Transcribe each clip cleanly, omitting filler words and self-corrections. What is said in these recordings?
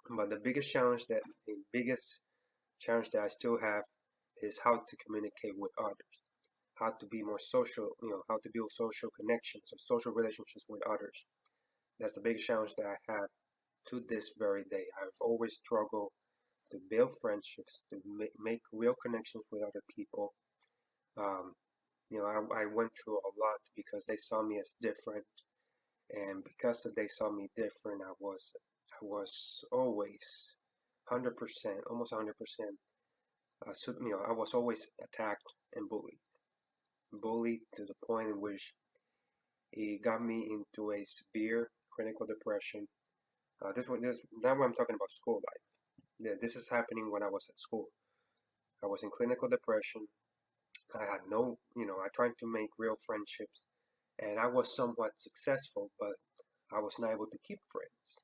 But the biggest challenge that I still have is how to communicate with others, how to be more social, how to build social connections or social relationships with others. That's the biggest challenge that I have to this very day. I've always struggled to build friendships, to make real connections with other people. Um, I went through a lot because they saw me as different, and because they saw me different, I was always 100%, almost 100%. I was always attacked and bullied to the point in which it got me into a severe clinical depression. This now I'm talking about school life. Yeah, this is happening when I was at school. I was in clinical depression. I had no, I tried to make real friendships, and I was somewhat successful, but I was not able to keep friends.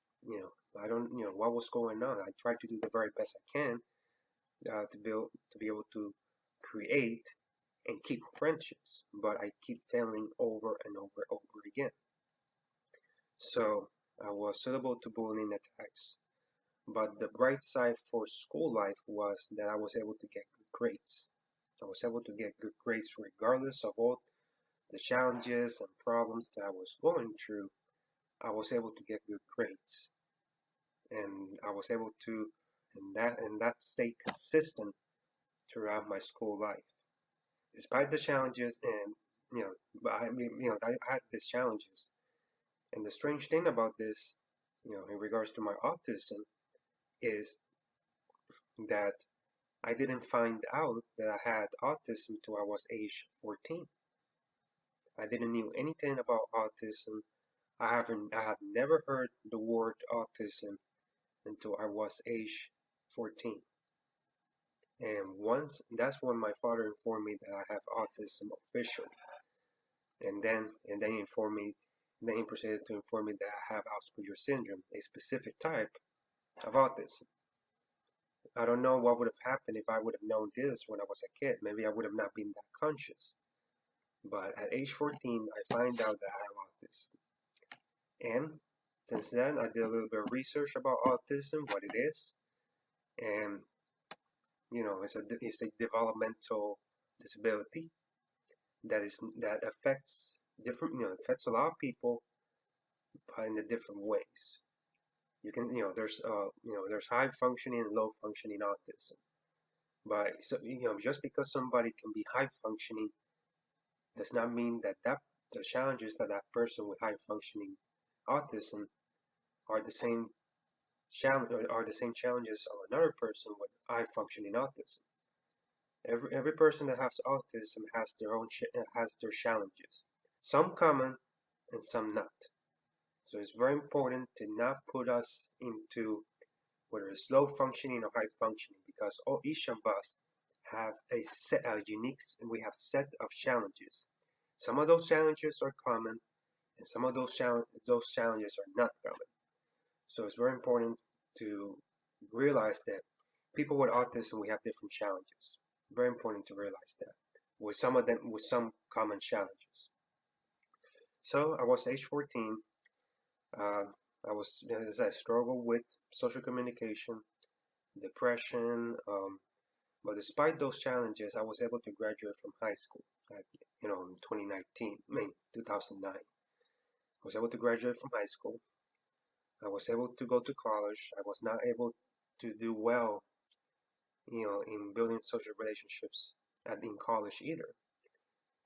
I don't, what was going on. I tried to do the very best I can to be able to create and keep friendships, but I keep failing over and over and over again. So I was suitable to bullying attacks. But the bright side for school life was that I was able to get good grades. I was able to get good grades regardless of all the challenges and problems that I was going through. I was able to get good grades, and I was able to, and that stayed consistent throughout my school life, despite the challenges. And but I mean, I had these challenges, and the strange thing about this, in regards to my autism, is that I didn't find out that I had autism till I was age 14. I didn't know anything about autism. I have never heard the word autism until I was age 14. And once that's when my father informed me that I have autism officially. And then he informed me then he proceeded to inform me that I have Asperger syndrome, a specific type of autism. I don't know what would have happened if I would have known this when I was a kid. Maybe I would have not been that conscious. But at age 14, I find out that I have autism. And since then, I did a little bit of research about autism, what it is, and it's a developmental disability that affects affects a lot of people, but in the different ways. There's high functioning and low functioning autism. But just because somebody can be high functioning does not mean that the challenges that person with high functioning autism are the same challenges of another person with high functioning autism. Every person that has autism has their challenges, some common and some not. So it's very important to not put us into whether it's low functioning or high functioning, because each of us have a unique, and we have set of challenges. Some of those challenges are common, and some of those challenges are not common. So it's very important to realize that people with autism, we have different challenges. Very important to realize that, with some common challenges. So I was age 14. Uh, as I struggled with social communication, depression. But despite those challenges, I was able to graduate from high school. In 2019, I mean 2009. I was able to graduate from high school. I was able to go to college. I was not able to do well, in building social relationships in college either.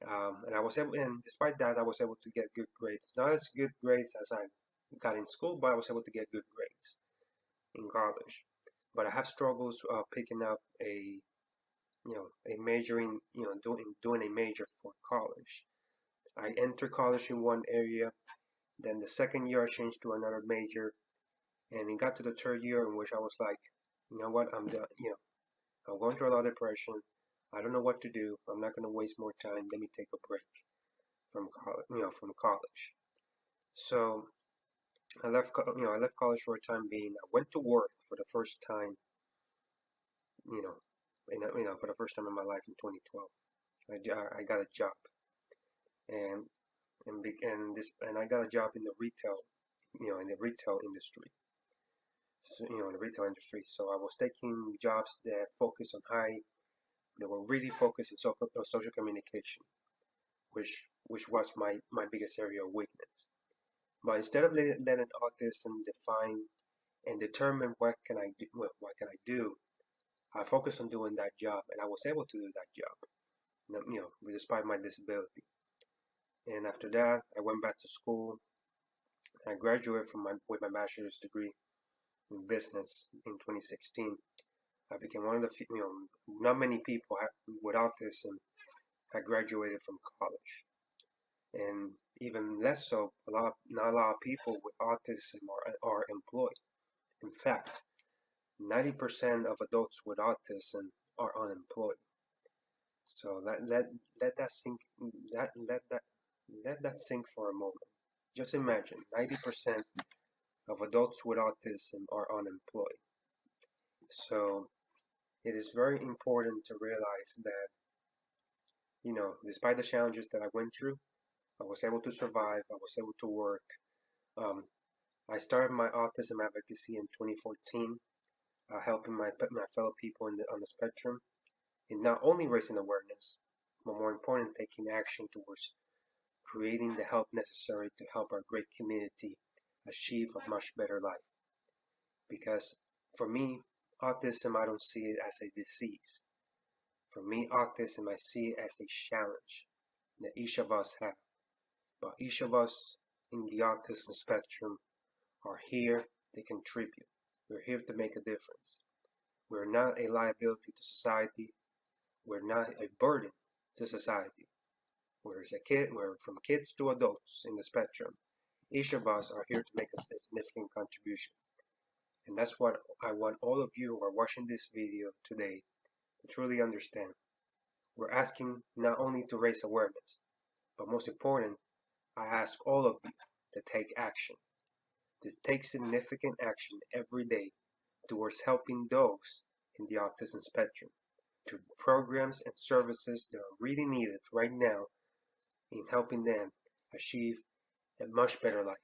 And despite that, I was able to get good grades. Not as good grades as I got in school, but I was able to get good grades in college. But I have struggles picking up a majoring, doing a major for college. I entered college in one area, then the second year I changed to another major, and it got to the third year in which I was like, you know what, I'm done. I'm going through a lot of depression. I don't know what to do. I'm not going to waste more time. Let me take a break from college. So I left college for a time being. I went to work for the first time, you know, for the first time in my life in 2012. I got a job, and and I got a job in the retail industry. so, in the retail industry. So I was taking jobs that focus on that were really focused on social communication, which was my biggest area of weakness. But instead of letting autism define and determine what can I do, I focused on doing that job, and I was able to do that job, despite my disability. And after that, I went back to school. I graduated with my bachelor's degree in business in 2016. I became one of the not many people with autism had graduated from college, and even less so, not a lot of people with autism are employed. In fact, 90% of adults with autism are unemployed. So let that sink let that sink for a moment. Just imagine 90% of adults with autism are unemployed. So it is very important to realize that, despite the challenges that I went through, I was able to survive. I was able to work. Um, I started my autism advocacy in 2014, helping my fellow people on the spectrum in not only raising awareness, but more important, taking action towards creating the help necessary to help our great community achieve a much better life. Because for me, autism, I don't see it as a disease. For me, autism, I see it as a challenge that each of us have. But each of us in the autism spectrum are here to contribute. We're here to make a difference. We're not a liability to society. We're not a burden to society. We're from kids to adults in the spectrum. Each of us are here to make a significant contribution. And that's what I want all of you who are watching this video today to truly understand. We're asking not only to raise awareness, but most important, I ask all of you to take action. To take significant action every day towards helping those in the autism spectrum, to programs and services that are really needed right now in helping them achieve a much better life.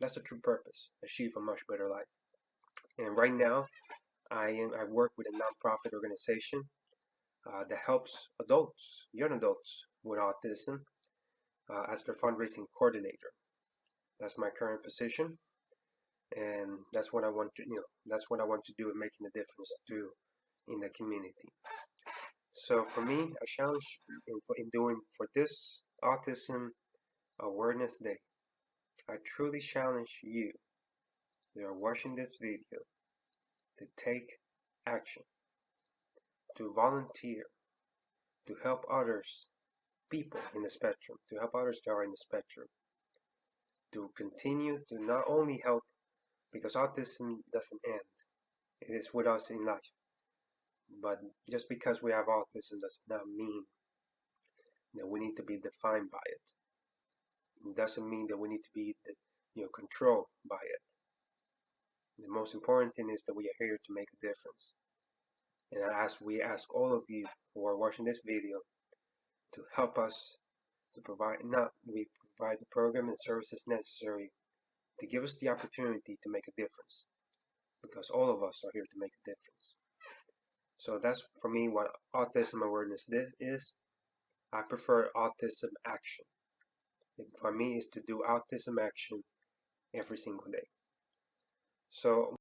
That's the true purpose, achieve a much better life. And right now, I work with a nonprofit organization that helps young adults with autism, as their fundraising coordinator. That's my current position, and that's what I want to, do in making a difference to in the community. So for me, a challenge in doing for this Autism Awareness Day, I truly challenge you that are watching this video to take action, to volunteer, to help others, people in the spectrum, to help others that are in the spectrum, to continue to not only help, because autism doesn't end, it is with us in life. But just because we have autism does not mean that we need to be defined by it. It doesn't mean that we need to be controlled by it. The most important thing is that we are here to make a difference. And we ask all of you who are watching this video to help us to provide the program and services necessary to give us the opportunity to make a difference. Because all of us are here to make a difference. So that's for me what Autism Awareness is. I prefer autism action. For me is to do autism action every single day. So